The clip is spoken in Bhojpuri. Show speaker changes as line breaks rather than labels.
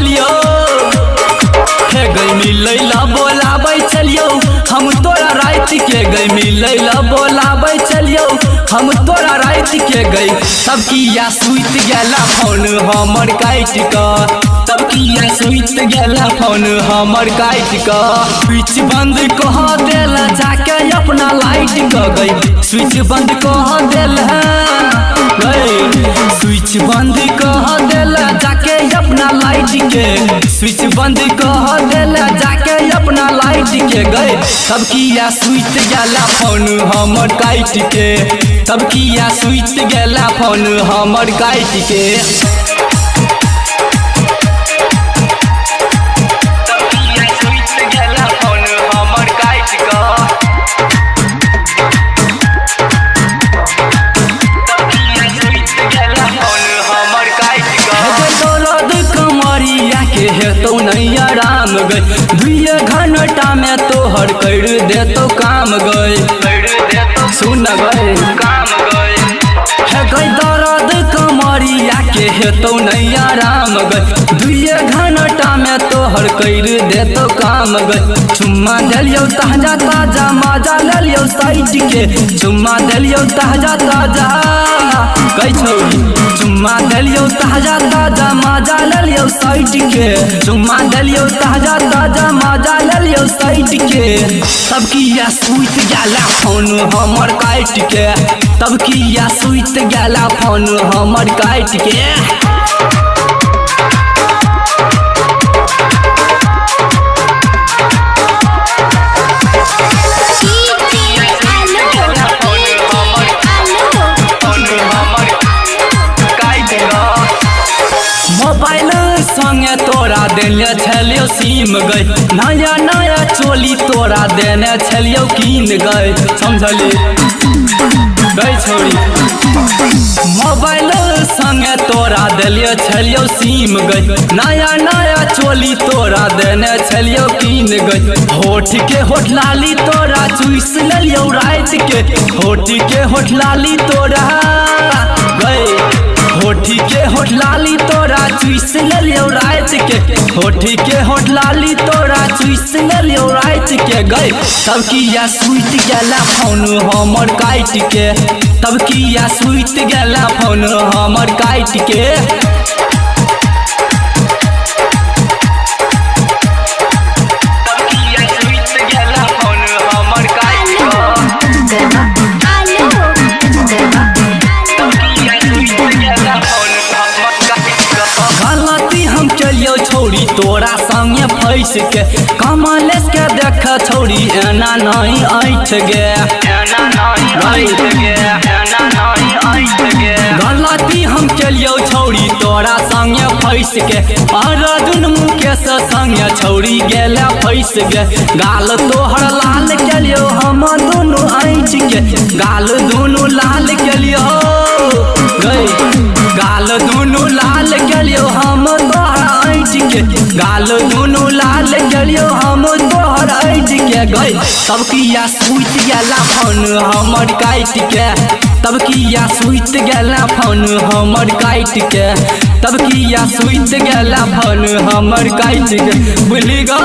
चलियो हे गई मिलैला बोलाबै चलियो हम तोरा रात के गई मिलैला बोलाबै चलियो हम तोरा रात के गई तब किया सुइत गेला फोन हमर काट क तब किया सुइत गेला फोन हमर काट क स्विच बंद कह देला जाके अपना लाइट क गई स्विच बंद कह देला स्विच बंद कह देला जाके अपना लाइट के स्विच बंद कह देला जाके अपना लाइट के गए तब किया सुइत गेला फोन हमर काट के तब किया सुइत गेला फोन हमर काट के हेतौ नहीं आराम गई 2 घंटा में तोहर कर देतो काम गई सुन गई काम गई है गई दर्द कमरिया के हेतौ नहीं आराम गई 2 घंटा में तोहर कर देतो काम गई चुम्मा दिलियो ताजा ताजा मजा लियो साइड के चुम्मा दिलियो ताजा ताजा कई छोड़ी चुम्मा दिलियो ताजा ताजा मजा लियो साइड के चुम्मा दिलियो ताजा ताजा मजा लियो साइड के तब किया सुइत गेला फोन हमर काट के तब किया सुइत गेला फोन हमर काट के मोबाइल संगे तोरा देने छलियो सिम गई नया नया चोली तोरा देने छलियो कीन गई समझली गई छोड़ी मोबाइल संगे तोरा दिलियो छलियो सिम गई नया नया चोली तोरा देने छलियो कीन गई होठ के होठ लाली तोरा चूस लियो रात के होठ के होठ लाली तोरा गई होठी के होठ लाली तोरा चूस लियो रात के होठी के होठ लाली तोरा चूस लियो रात के गई तब किया सुइत गेला फोन हमर काट के तब किया सुइत गेला फोन हमर काट के छोड़ी तोरा संगे फैस के कमलेश के देख छोड़ी एना नहीं ऐठ गे गलती हम केलियो छोड़ी तोरा संगे फैस के अर्जुन मुकेश संगे छोड़ी गेला फैस गे गाल तोहर लाल केलियो हम दोनों ऐठ के गाल दोनों लाल केलियो गाल दोनों लाल केलियो हम तोहर ऐठ के गाल दोनों लाल केलियो हम तोहर ऐठ के गई तब किया सुइत गेला फोन हमर काट के तब किया सुइत गेला फोन हमर काट के तब किया सुइत गेला फोन हमर काट के भूल गो।